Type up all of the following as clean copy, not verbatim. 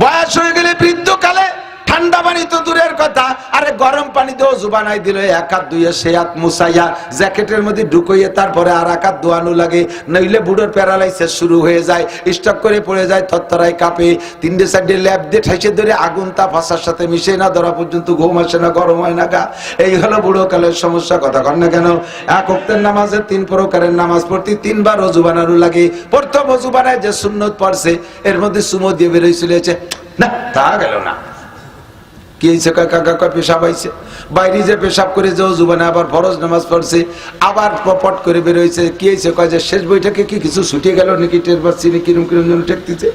বয়স হয়ে গেলে বৃদ্ধকালে ঠান্ডা পানি তো দূরের কথা, আরে গরম পানিতে ওযু বানাই দিল, এক হাত ধুয়ে সে হাত মুছাইয়া জ্যাকেটের মধ্যে ঢুকাইয়ে তারপরে আর এক হাত ধোয়ানো লাগে, নইলে বুড়োর প্যারালাইসিস শুরু হয়ে যায়, স্টক করে পড়ে যায়, থরথরায় কাঁপে, তিনটে চারটে ল্যাব দিয়ে ঠাইসে ধরে আগুন তাপ ভাষার সাথে মিশে না ধরা পর্যন্ত ঘুম আসে না, গরম হয় না গা। এই হলো বুড়ো কালের সমস্যা। কথা কন না কেন? এক ওয়াক্তের নামাজে 3 প্রকারের নামাজ পড়তে 3 বার ওযু বানানো লাগে। প্রথম ওযু বানায় যে সুন্নত পড়ছে এর মধ্যে সুমো দিয়ে বেরোইছিল, না তা গেল না। কি হয়েছে? কাকা পেশাব হয়েছে, বাইরে যে পেশাব করে যে ওযু বানায় আবার ফরজ নামাজ পড়ছে, আবার পট করে বেরোইছে। কি হয়েছে? কয় যে শেষ বইটাকে কি কিছু ছুটে গেল নাকি, টের পাচ্ছি না, কিরম কিরম যেন ঠেকতেছে।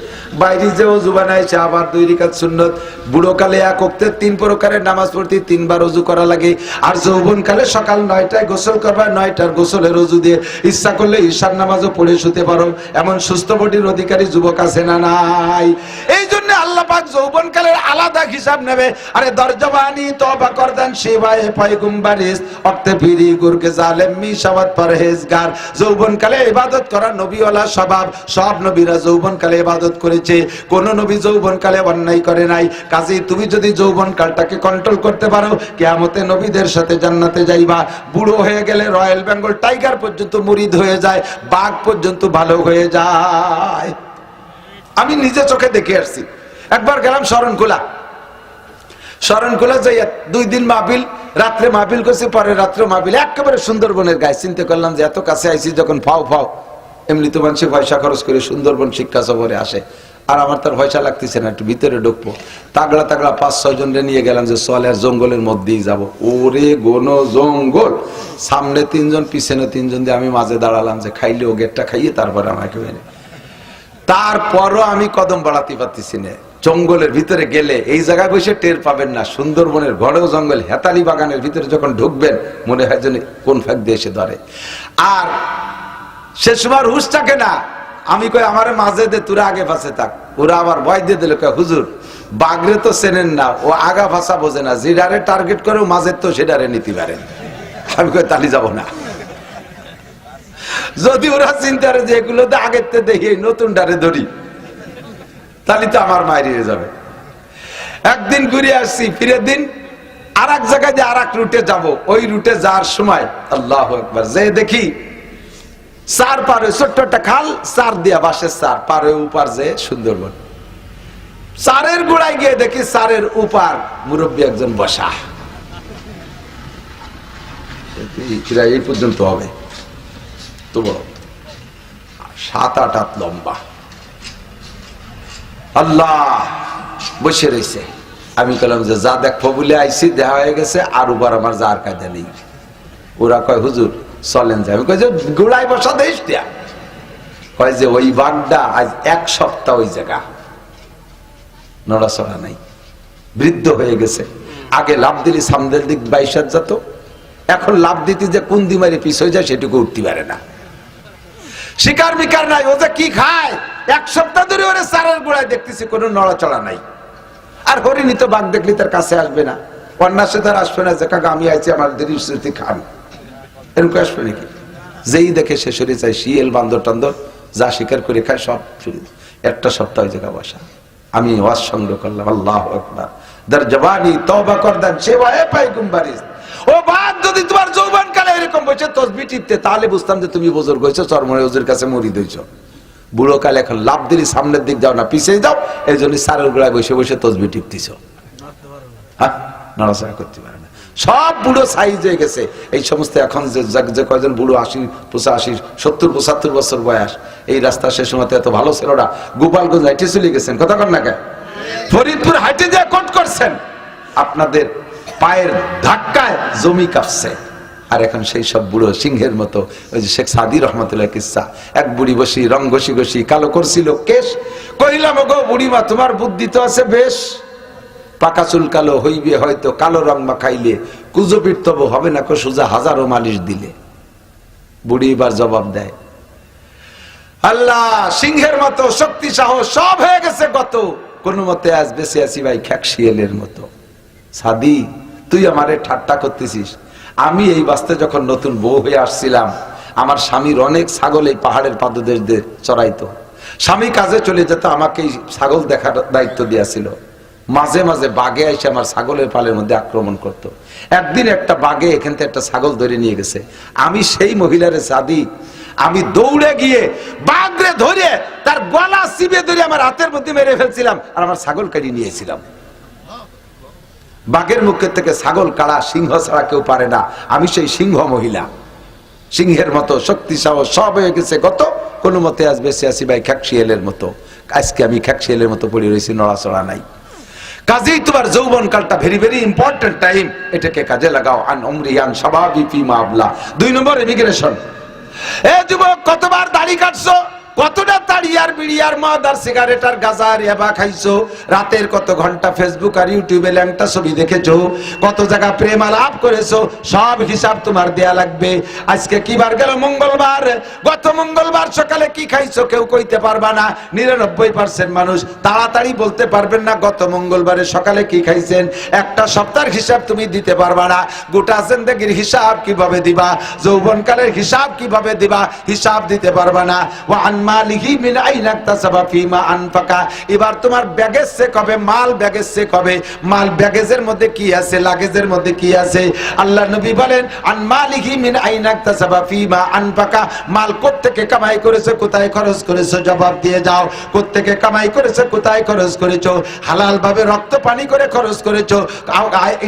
বাইরে যে ওযু বানাইছে আবার 2 রাকাত সুন্নত। বুড়ো কালে এক ওয়াক্তে 3 প্রকারের নামাজ পড়তে 3 বার ওযু করা লাগে। আর যৌবন কালে সকাল 9টায় গোসল করবা, 9টার গোসলের ওযু দিয়ে ইচ্ছা করলে ঈশার নামাজও পড়ে শুতে পারো। এমন সুস্থ বডির অধিকারী যুবক আছে না নাই? এই জন্য আল্লাহ পাক যৌবন কালের আলাদা হিসাব নেবে। আরে দরজবানি তওবা করদান শিবায়ে পয়গম্বরিস অর্থে ফিরি গুরকে জালেম মিশাওয়াত পরহেজগার। যৌবন কালে ইবাদত করা নবীওয়ালা স্বভাব, সব নবীরা যৌবন কালে ইবাদত করেছে, কোন নবী যৌবন কালে অন্যায় করে নাই। কাজেই তুমি যদি যৌবন কালটাকে কন্ট্রোল করতে পারো, কিয়ামতে নবীদের সাথে জান্নাতে যাইবা। বুড়ো হয়ে গেলে রয়্যাল বেঙ্গল টাইগার পর্যন্ত মুরিদ হয়ে যায়, বাঘ পর্যন্ত ভালো হয়ে যায়। আমি নিজে চোখে দেখে আসছি। একবার গেলাম শরণখোলা যাইয়া 2 দিন মাহফিল, রাত্রে মাহফিল করছি, পরে রাত্রে মাহফিল একেবারে সুন্দরবনের গায়ে। চিন্তা করলাম যে এত কাছে আইছি যখন, ফাও এমনি তো মানুষ পয়সা খরচ করে সুন্দরবন শিক্ষা সফরে আসে, আর আমার তার পয়সা লাগতেছে না, একটু ভিতরে ঢুকবো। তাগড়া 5-6 জনরে নিয়ে গেলাম যে চল আর জঙ্গলের মধ্যেই যাব। ওরে গোন জঙ্গল, সামনে 3 জন পিছনে 3 জন দিয়ে আমি মাঝে দাঁড়ালাম যে খাইলে ও গেটটা খাইয়ে তারপরে আমাকে মেনে। তারপরও আমি কদম বাড়াতে পারতেছি না। জঙ্গলের ভিতরে গেলে এই জায়গায় বসে টের পাবেন না, সুন্দরবনের ঘরেও জঙ্গল, হেতালি বাগানের ভিতরে যখন ঢুকবেন মনে হয় যেন কোন ফাঁক দিয়ে এসে ধরে। আর সে সময় হুশ থাকে না। আমি কই আমারে মাঝে দে, তোরা আগে পাশে থাক। ওরা আবার ভয় দিয়ে দিল, হুজুর বাগরে তো চেনেন না, ও আগা ভাষা বোঝে না, যেটারে টার্গেট করে মাঝের তো সেটারে নিতে পারেন। আমি কই তালি যাব না। যদি ওরা চিন্তা করে যে এগুলোতে আগের থেকে দেখি নতুন ডারে ধরি, তাহলে তো আমার মাইরিয়ে যাবে। একদিন ঘুরে আসছি, ফিরে দিন আর এক জায়গায় যে আর এক রুটে যাব। ওই রুটে যাওয়ার সময় আল্লাহু আকবার, যে দেখি 4 পারে ছোট্ট একটা খাল, 4 দিয়া বাঁশের 4 পারে উপার যে সুন্দরবন। 4-এর গোড়ায় গিয়ে দেখি 4-এর উপার মুরব্বী একজন বসা। এই পর্যন্ত হবে তো বড়, 7-8 হাত লম্বা। আল্লাহ বসে রয়েছে। আমি বললাম যে যা দেখবো বলে আইসি, দেখা হয়ে গেছে, আর উবার আমার যার কাজে নেই। ওরা কয় হুজুর চলেন যে। আমি কই যে গোড়ায় বসা দেশ দিয়া। কয় যে ওই বাঘটা আজ 1 সপ্তাহ ওই জায়গা নড়াচড়া নাই, বৃদ্ধ হয়ে গেছে। আগে লাভ দিলে সামনের দিক 22 হাত যেত, এখন লাভ দিতে যে কোন দিমারে পিছ হয়ে যায় সেটুকু উঠতে পারে না। শিকার মিকার নাই, ও যে কি খায়। 1 সপ্তাহ ধরে ওরে 4-এর গোড়ায় দেখতেছি কোনো নড়াচড়া নাই। আর হরিণী তো বাঘ দেখলে তার কাছে আসবে না, অন্যাসে তার আসবে না যে কাকা আমি আইছি আমার দেরি স্মৃতি খান, এরকম আসবে নাকি? যেই দেখে সে সরে চাই, শিয়াল বান্দর টান্দর যা শিকার করে খায় সব শুরু। 1 সপ্তাহ ওই জায়গা বসা। আমি ওয়াজ সংগ্রহ করলাম, আল্লাহু আকবার, দরজবানি তওবা করদান সেবায়ে পয়গম্বরিস। ও বাদ, যদি তোমার যৌবন কালে এরকম বসে তসবিহ টিপতে, তাহলে বুঝতাম যে তুমি বুজুর্গ হইছো, চরমনে হুজুর কাছে মুরিদ হইছো। বুড়ো কালে এখন লাভ দিলি সামনের দিক যাও না, পিছিয়ে যাও, এই জন্য 4-এর গোড়ায় বসে বসে তসবিহ টিপতেছো। হ্যাঁ, নড়াচড়া করতে পারে না, সব বুড়ো সাইজ হয়ে গেছে। এই সমস্ত এখন যে কয়জন বুড়ো 80, 85, 70, 75 বছর বয়স, এই রাস্তা সে সময় এত ভালো ছিল না। গোপালগঞ্জ হাইটে চলে গেছেন, কথা কর না কে? ফরিদপুর হাইটে যে কোট করছেন, আপনাদের পায়ের ধাক্কায় জমি কাঁপছে। আর এখন সেই সব বুড়ো সিংহের মতো, ওই যে শেখ সাদি রহমতুল্লাহ কিসসা, এক বুড়ি বসি রং ঘষি ঘষি কালো করছিল কেশ। কহিলাম গো বুড়িমা, তোমার বুদ্ধি তো আছে বেশ, পাকা চুল কালো হইবে হয়তো, কালো রং মাখাইলে কুজবির তব হবে না, সোজা 1000 মালিশ দিলে। বুড়ি এবার জবাব দেয়, আল্লাহ সিংহের মতো শক্তি সাহস সব হয়ে গেছে গত, কোন মতে আজ বেঁচে আছি ভাই খ্যাক শিয়ালের মতো। সাদি, তুই আমারে ঠাট্টা করতেছিস। আমি এই বাস্তে যখন নতুন বউ হয়ে আসছিলাম, আমার স্বামীর অনেক ছাগল এই পাহাড়ের পাদদেশ দিয়ে চড়াইতো। স্বামী কাজে চলে যেত, আমাকে ছাগল দেখার দায়িত্ব দিয়েছিল। মাঝে মাঝে বাঘে এসে আমার ছাগলের পালের মধ্যে আক্রমণ করত। একদিন একটা বাঘে এখান থেকে একটা ছাগল ধরে নিয়ে গেছে। আমি সেই মহিলারে সাদি, আমি দৌড়ে গিয়ে বাঘরে ধরে তার গলা চিপে ধরে আমার হাতের মধ্যে মেরে ফেলছিলাম, আর আমার ছাগল কাটিয়ে নিয়েছিলাম। বাঘের মুখের থেকে ছাগল কাড়া সিংহ ছাড়া কেউ পারে না। আমি সেই সিংহ মহিলা, সিংহের মতো শক্তি সাহস সব হয়ে গেছে। গত কোনো মতে আজ বেঁচে আছি ভাই খ্যাকশিয়ালের মতো। আজকে আমি খ্যাকশিয়ালের মতো পড়ে রয়েছি, নড়াচড়া নাই। কাজেই তোমার যৌবন কালটা ভেরি ভেরি ইম্পর্টেন্ট টাইম, এটাকে কাজে লাগাও। আন উমরিয়ান শাবাবি ফিমা আবলা। 2 নম্বর ইমিগ্রেশন। এ যুবক, কতবার দাড়ি কাটছো, কতটা তাড়ি আর বিড়ি আর মদ আর সিগারেট আর গাঁজা আর ইয়াবা খাইছো, রাতের কত ঘন্টা ফেসবুক আর ইউটিউবে ল্যাংটা ছবি দেখেছো, কত জায়গা প্রেম আলাপ করেছো, সব হিসাব তোমার দেয়া লাগবে। আজকে কি বার গেল? মঙ্গলবার। গত মঙ্গলবার সকালে কি খাইছো কেউ কইতে পারবা না। 99% মানুষ তাড়াতাড়ি বলতে পারবেন না গত মঙ্গলবারে সকালে কি খাইছেন। একটা সপ্তাহের হিসাব তুমি দিতে পারবা না। গোটা জিন্দেগির হিসাব কিভাবে দিবা? যৌবনকালের হিসাব কিভাবে দিবা? হিসাব দিতে পারবা না। মালিহি মিন আইনা ইকতাসাবা ফিমা আনফাকা। এবার তোমার ব্যাগেজ চেক হবে, মাল ব্যাগেজ চেক হবে। মাল ব্যাগেজের মধ্যে কি আছে, লাগেজের মধ্যে কি আছে। আল্লাহ নবী বলেন আন মালিহি মিন আইনা ইকতাসাবা ফিমা আনফাকা। মাল কোত্থেকে কামাই করেছো, কোথায় খরচ করেছো, জবাব দিয়ে যাও। কোত্থেকে কামাই করেছো, কোথায় খরচ করেছো? হালাল ভাবে রক্ত পানি করে খরচ করেছো,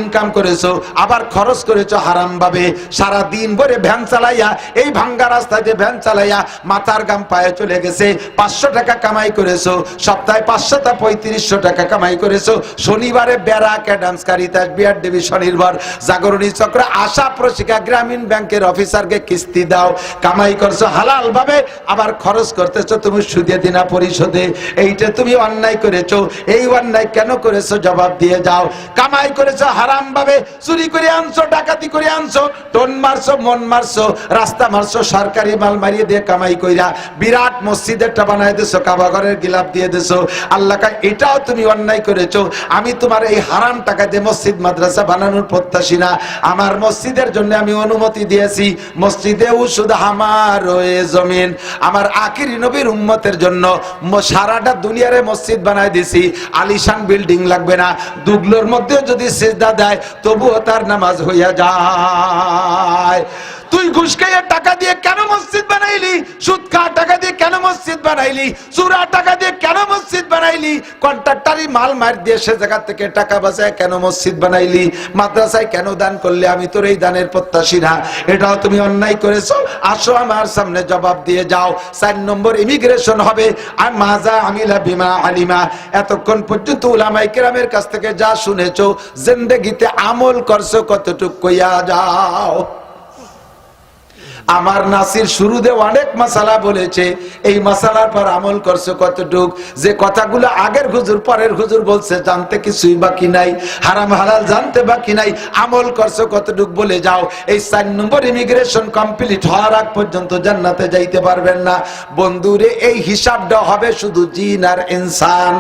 ইনকাম করেছো, আবার খরচ করেছো হারাম ভাবে। সারা দিন ভরে ভ্যান চালাইয়া, এই ভাঙ্গা রাস্তায় যে ভ্যান চালাইয়া মাথার গাম পায়ে চলে গেছে। 500 টাকা কামাই করেছো, সপ্তাহে 500 টা 3500 টাকা কামাই করেছো। শনিবারে Barack Adams Caritas BR DB Swanirbhar Jagorani চক্র আশা প্রশিকা গ্রামীণ ব্যাংকের অফিসারকে কিস্তি দাও। কামাই করছো হালাল ভাবে, আবার খরচ করতেছো তুমি সুদে দিনা পরিশোধে। এইটা তুমি অন্যায় করেছো। এই অন্যায় কেন করেছো জবাব দিয়ে যাও। কামাই করেছো হারাম ভাবে, চুরি করে আনছো, ডাকাতি করে আনছো, টোন মারছো, মন মারছো, রাস্তা মারছো, সরকারি মাল মারিয়ে দিয়ে কামাই কইরা বিরাট মসজিদ একটা বানাই দিছো, কাবা ঘরের গিলাপ দিয়ে দিছো। আল্লাহ কয় এটাও তুমি অন্যায় করেছো। আমি তোমার এই হারাম টাকা দিয়ে মসজিদ মাদ্রাসা বানানোর প্রত্যাশী না। আমার মসজিদের জন্য আমি অনুমতি দিয়েছি। মসজিদে উসুদ আমার ওয়ে জমিন, আমার আখিরি নবীর উম্মতের জন্য সারাটা দুনিয়ারে মসজিদ বানাই দিছি। আলিশান বিল্ডিং লাগবে না। দুগলোর মধ্যে যদি সিজদা দেয় তবুও তার নামাজ হইয়া যায়। তুই ঘুষ খাইয়া টাকা দিয়ে কেন মসজিদ বানাইলি? সুদ খা টাকা দিয়ে কেন মসজিদ বানাইলি? চুরা টাকা দিয়ে কেন মসজিদ বানাইলি? কন্ট্রাক্টরি মাল মার দিয়ে সে জায়গা থেকে টাকা বাঁচায় কেন মসজিদ বানাইলি? মাদ্রাসায় কেন দান করলে? আমি তোর এই দানের প্রত্যাশী না। এটাও তুমি অন্যায় করেছো। আসো আমার সামনে জবাব দিয়ে যাও। 4 নম্বর ইমিগ্রেশন হবে। আর মাজা আমিলা বিমা আলিমা। এতক্ষণ পর্যন্ত উলামায়ে কেরামের কাছ থেকে যা শুনেছো, জিন্দেগিতে আমল করছো কতটুক কইয়া যাও। আমার নাসির শুরুতে অনেক মাসালা বলেছে, এই মাসালার পর আমল করছো কতটুক? যে কথাগুলো আগের হুজুর পরের হুজুর বলছে জানতে কিছুই বাকি নাই, হারাম হালাল জানতে বাকি নাই, আমল করছো কতটুক বলে যাও। এই 4 নম্বর ইমিগ্রেশন কমপ্লিট হওয়ার আগ পর্যন্ত জান্নাতে যাইতে পারবেন না। বন্ধুরে, এই হিসাবটা হবে শুধু জিন আর ইনসান।